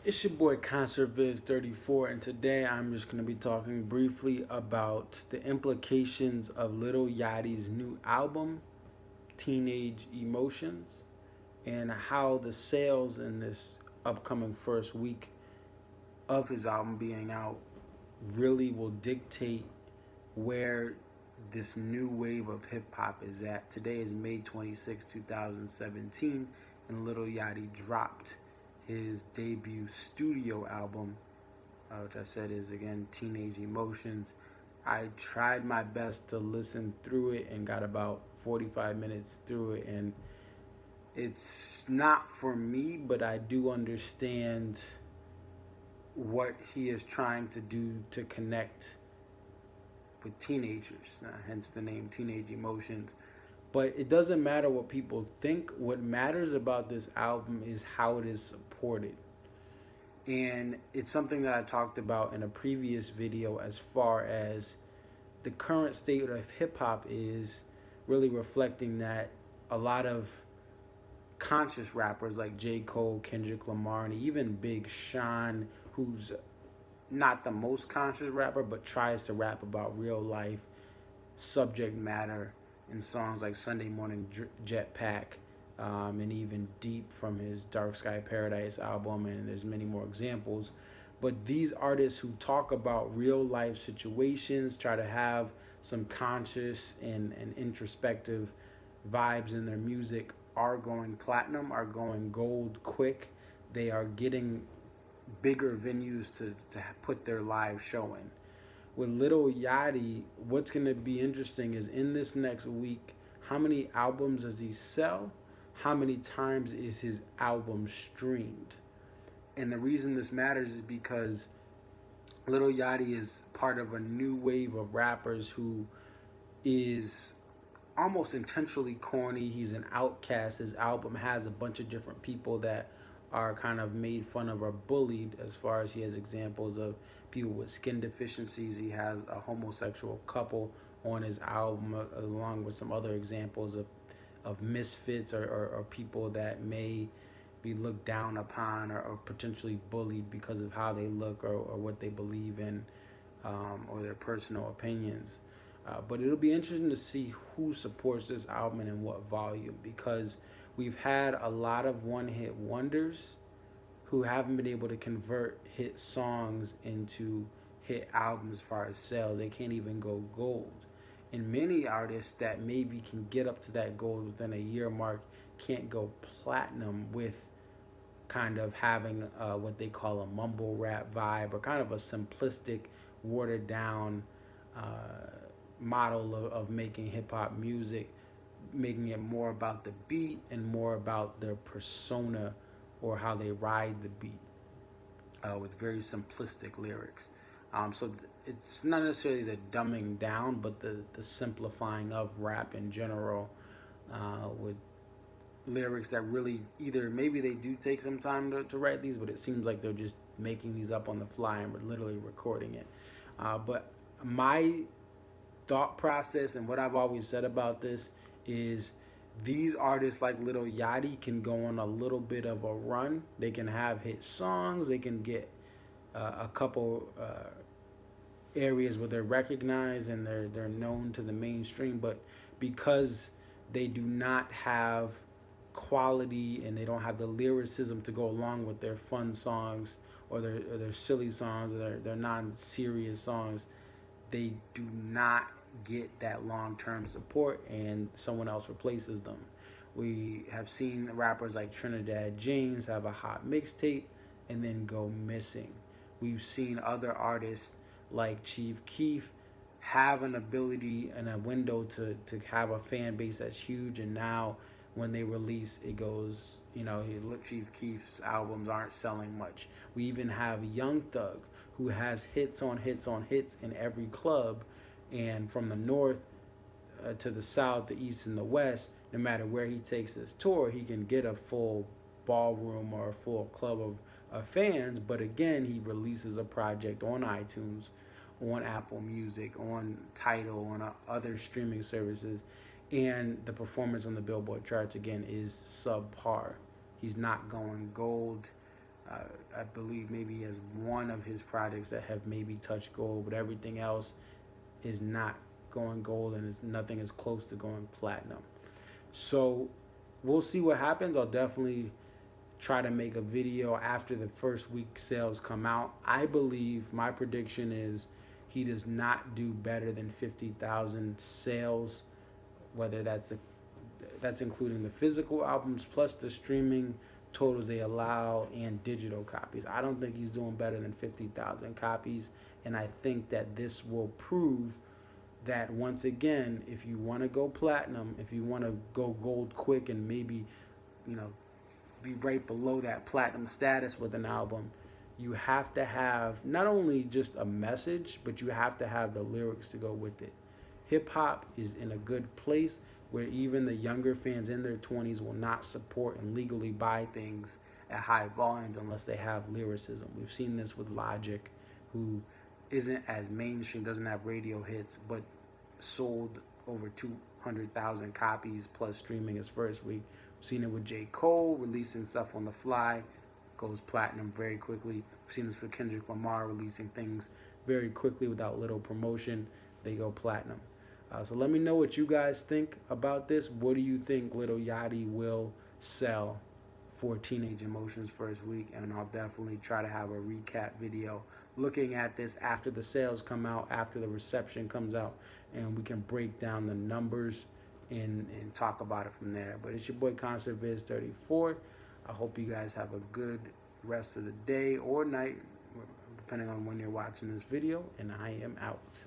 It's your boy ConcertViz34, and today I'm just going to be talking briefly about the implications of Little Yachty's new album, Teenage Emotions, and how the sales in this upcoming first week of his album being out really will dictate where this new wave of hip hop is at. Today is May 26, 2017, and Little Yachty dropped his debut studio album, which I said is again Teenage Emotions. I tried my best to listen through it and got about 45 minutes through it, and it's not for me, but I do understand what he is trying to do to connect with teenagers, hence the name Teenage Emotions. But it doesn't matter what people think. What matters about this album is how it is supported. And it's something that I talked about in a previous video as far as the current state of hip hop is really reflecting that a lot of conscious rappers like J. Cole, Kendrick Lamar, and even Big Sean, who's not the most conscious rapper, but tries to rap about real life subject matter in songs like Sunday Morning Jetpack, and even Deep from his Dark Sky Paradise album, and there's many more examples. But these artists who talk about real life situations, try to have some conscious and introspective vibes in their music, are going platinum, are going gold quick. They are getting bigger venues to put their live show in. With Little Yachty, what's going to be interesting is in this next week, how many albums does he sell? How many times is his album streamed? And the reason this matters is because Little Yachty is part of a new wave of rappers who is almost intentionally corny. He's an outcast. His album has a bunch of different people that are kind of made fun of or bullied, as far as he has examples of people with skin deficiencies. He has a homosexual couple on his album, along with some other examples of misfits or people that may be looked down upon or potentially bullied because of how they look or what they believe in, or their personal opinions. But it'll be interesting to see who supports this album and in what volume, because we've had a lot of one-hit wonders who haven't been able to convert hit songs into hit albums as far as sales. They can't even go gold. And many artists that maybe can get up to that gold within a year mark can't go platinum with kind of having what they call a mumble rap vibe, or kind of a simplistic, watered down model of making hip hop music, making it more about the beat and more about their persona or how they ride the beat, with very simplistic lyrics. So it's not necessarily the dumbing down, but the simplifying of rap in general, with lyrics that really either maybe they do take some time to write these, but it seems like they're just making these up on the fly and we're literally recording it. But my thought process and what I've always said about this is these artists like Little Yachty can go on a little bit of a run. They can have hit songs. They can get a couple areas where they're recognized and they're known to the mainstream. But because they do not have quality and they don't have the lyricism to go along with their fun songs or their silly songs or their non-serious songs, they do not get that long-term support and someone else replaces them. We have seen rappers like Trinidad James have a hot mixtape and then go missing. We've seen other artists like Chief Keef have an ability and a window to have a fan base that's huge, and now when they release, it goes, Chief Keef's albums aren't selling much. We even have Young Thug, who has hits on hits on hits in every club, and from the north to the south, the east, and the west, no matter where he takes his tour, he can get a full ballroom or a full club of fans. But again, he releases a project on iTunes, on Apple Music, on Tidal, on other streaming services, and the performance on the Billboard charts again is subpar. He's not going gold. I believe maybe he has one of his projects that have maybe touched gold, but everything else is not going gold, and nothing is close to going platinum. So we'll see what happens. I'll definitely try to make a video after the first week sales come out. I believe my prediction is he does not do better than 50,000 sales, whether that's including the physical albums plus the streaming totals they allow and digital copies. I don't think he's doing better than 50,000 copies, and I think that this will prove that once again, if you want to go platinum, if you want to go gold quick and maybe, you know, be right below that platinum status with an album, you have to have not only just a message, but you have to have the lyrics to go with it. Hip hop is in a good place where even the younger fans in their 20s will not support and legally buy things at high volumes unless they have lyricism. We've seen this with Logic, who isn't as mainstream, doesn't have radio hits, but sold over 200,000 copies plus streaming his first week. We've seen it with J. Cole releasing stuff on the fly, goes platinum very quickly. We've seen this with Kendrick Lamar releasing things very quickly without little promotion. They go platinum. So let me know what you guys think about this. What do you think Little Yachty will sell for Teenage Emotions first week? And I'll definitely try to have a recap video looking at this after the sales come out, after the reception comes out, and we can break down the numbers and talk about it from there. But it's your boy ConcertViz34. I hope you guys have a good rest of the day or night, depending on when you're watching this video, and I am out.